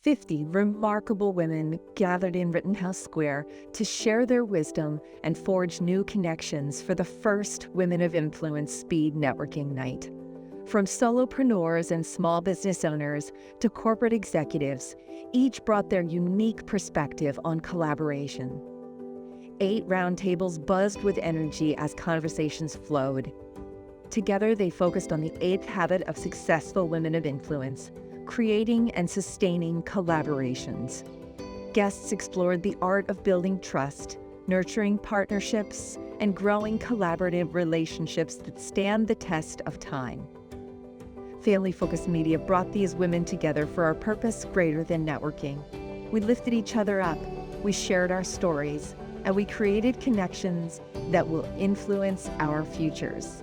50 remarkable women gathered in Rittenhouse Square to share their wisdom and forge new connections for the first Women of Influence Speed Networking Night. From solopreneurs and small business owners to corporate executives, each brought their unique perspective on collaboration. 8 roundtables buzzed with energy as conversations flowed. Together, they focused on the 8th habit of successful women of influence: creating and sustaining collaborations. Guests explored the art of building trust, nurturing partnerships, and growing collaborative relationships that stand the test of time. Family Focused Media brought these women together for a purpose greater than networking. We lifted each other up, we shared our stories, and we created connections that will influence our futures.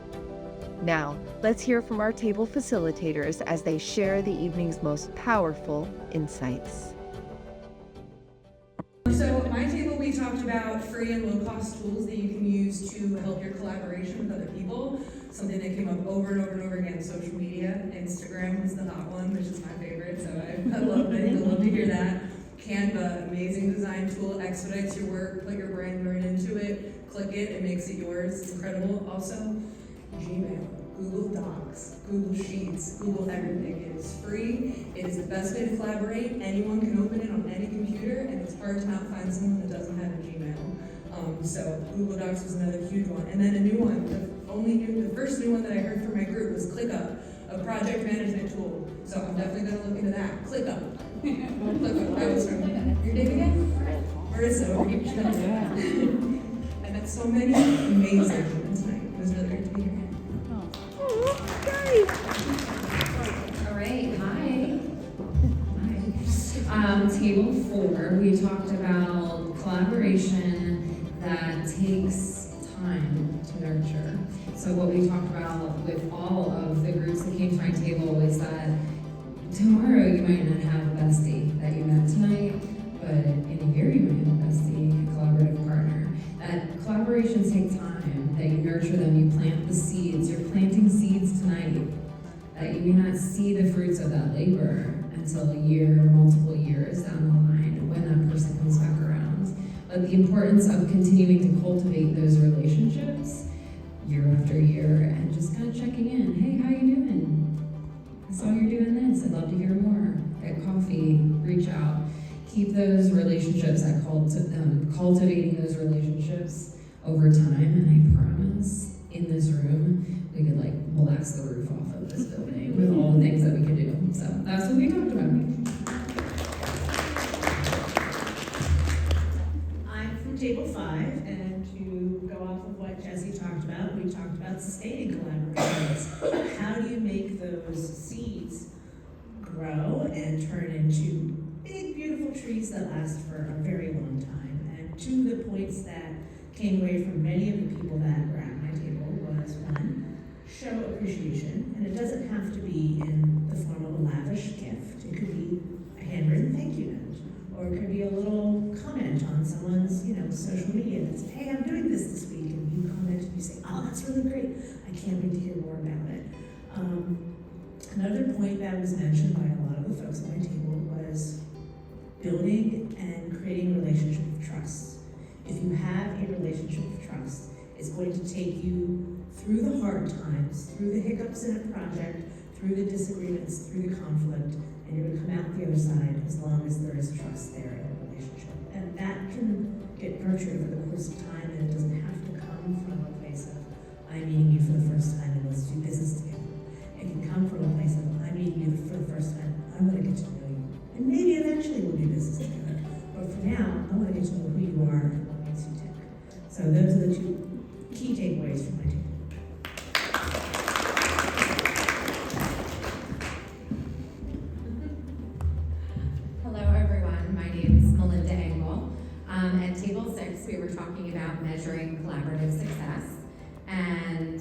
Now, let's hear from our table facilitators as they share the evening's most powerful insights. So at my table, we talked about free and low-cost tools that you can use to help your collaboration with other people. Something that came up over and over and over again: social media. Instagram was the hot one, which is my favorite, so I love it. I love to hear that. Canva, amazing design tool, expedites your work, put your brain right into it, click it, it makes it yours. It's incredible. Also, Gmail, Google Docs, Google Sheets, Google everything. It is free. It is the best way to collaborate. Anyone can open it on any computer, and it's hard to not find someone that doesn't have a Gmail. So Google Docs was another huge one. And then a new one, the first new one that I heard from my group was ClickUp, a project management tool. So I'm definitely going to look into that. ClickUp. ClickUp. I was from your name again? Marissa over here. I met so many amazing women tonight. It was really great to be here. All right, hi. Table 4, we talked about collaboration that takes time to nurture. So what we talked about with all of the groups that came to my table was that tomorrow you might not have a bestie that you met tonight, but in a year you might have a bestie, a collaborative partner. That collaborations take time, that you nurture them, you plant the seeds. You're planting seeds tonight, that you may not see the fruits of that labor until a year or multiple years down the line when that person comes back around. But the importance of continuing to cultivate those relationships year after year and just kind of checking in. Hey, how you doing? I saw you're doing this. I'd love to hear more. Get coffee, reach out. Keep those relationships, cultivating those relationships over time, and I promise in this room we could blast the roof off of this building with all the things that we could do. So that's what we talked about. I'm from table 5, and to go off of what Jessie talked about, we talked about sustaining collaborations. How do you make those seeds grow and turn into big, beautiful trees that last for a very long time? And two of the points that came away from many of the people that were at my table was, 1, show appreciation, and it doesn't have to be in the form of a lavish gift. It could be a handwritten thank you note, or it could be a little comment on someone's, social media that says, hey, I'm doing this week, and you comment and you say, oh, that's really great. I can't wait to hear more about it. Another point that was mentioned by a lot of the folks at my table was building and creating a relationship of trust. If you have a relationship of trust, it's going to take you through the hard times, through the hiccups in a project, through the disagreements, through the conflict, and you're going to come out the other side as long as there is trust there in a relationship. And that can get nurtured over the course of time, and it doesn't have to come from a place of, I'm meeting you for the first time and let's do business together. It can come from a place of, I'm meeting you for the first time, I want to get to know you. And maybe eventually we'll do business together. But for now, I want to get to know who you are and what makes you tick. So those are the 2 key takeaways from my table. Hello, everyone. My name is Melinda Engel. At table 6, we were talking about measuring collaborative success, and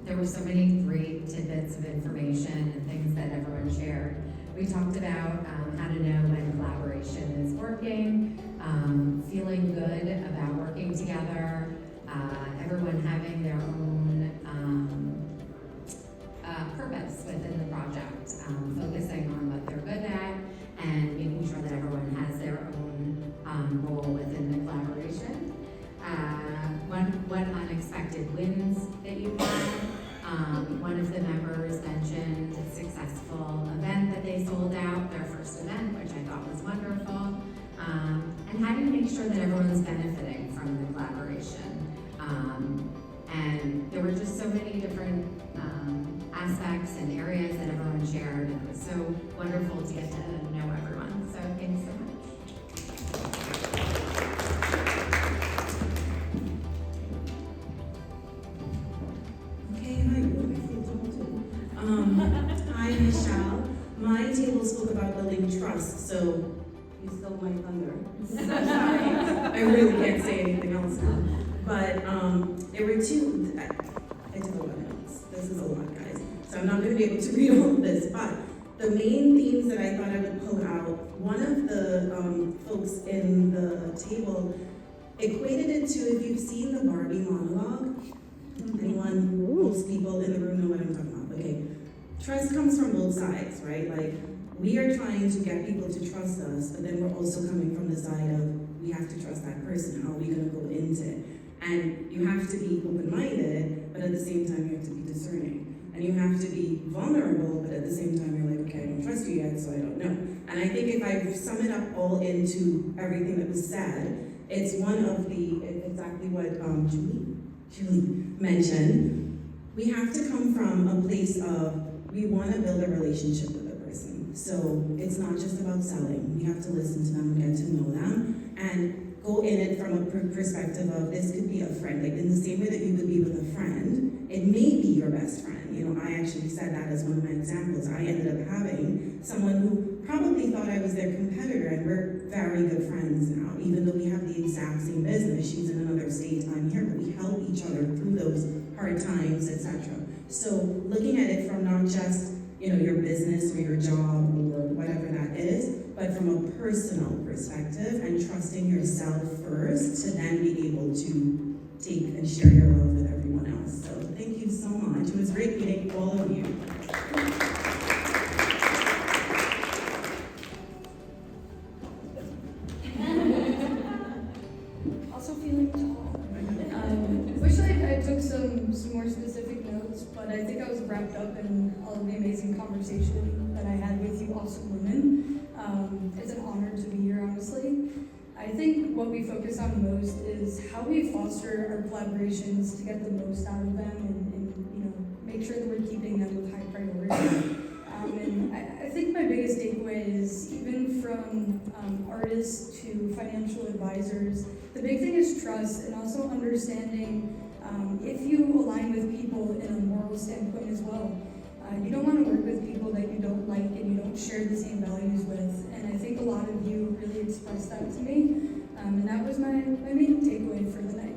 there were so many great tidbits of information and things that everyone shared. We talked about how to know when collaboration is working, feeling good about working together, everyone having their own purpose within the project, focusing on what they're good at, that you've had. One of the members mentioned a successful event that they sold out, their first event, which I thought was wonderful. And how do you make sure that everyone's benefiting from the collaboration? And there were just so many different aspects and areas that everyone shared, and it was so wonderful to get to know everyone. So thanks so much. Okay, hi, I feel talented. Hi, Michelle. My table spoke about building trust, so you stole my thunder. So sorry. I really can't say anything else now. But there were two, I took a lot of notes. This is a lot, guys. So I'm not going to be able to read all of this, but the main themes that I thought I would pull out, one of the folks in the table equated it to, if you've seen the Barbie monologue, anyone, most people in the room know what I'm talking about. Okay, trust comes from both sides, right? Like, we are trying to get people to trust us, but then we're also coming from the side of, we have to trust that person. How are we going to go into it? And you have to be open-minded, but at the same time, you have to be discerning. And you have to be vulnerable, but at the same time, you're like, okay, I don't trust you yet, so I don't know. And I think if I sum it up all into everything that was said, it's one of the, exactly what Julie mentioned. We have to come from a place of, we want to build a relationship with a person. So it's not just about selling. We have to listen to them and get to know them. And go in it from a perspective of, this could be a friend. Like, in the same way that you would be with a friend, it may be your best friend. You know, I actually said that as one of my examples. I ended up having someone who probably thought I was their competitor, and we're very good friends now, even though we have the exact same business. She's in another state, I'm here, but we help each other through those hard times, etc. So looking at it from not just, you know, your business or your job or whatever that is, but from a personal perspective, and trusting yourself first to then be able to take and share your love with everyone else. So thank you so much. It was great meeting all of you. Also feeling tall. Wish I took some more specific notes, but I think I was wrapped up in all of the amazing conversation that I had with you awesome women. It's an honor to be here, honestly. I think what we focus on most is how we foster our collaborations to get the most out of them and you know, make sure that we're keeping them with high priority. And I think my biggest takeaway is, even from artists to financial advisors, the big thing is trust, and also understanding if you align with people in a moral standpoint as well. You don't want to work with people that you don't like and you don't share the same values with. And I think a lot of you really expressed that to me. And that was my main takeaway for the night.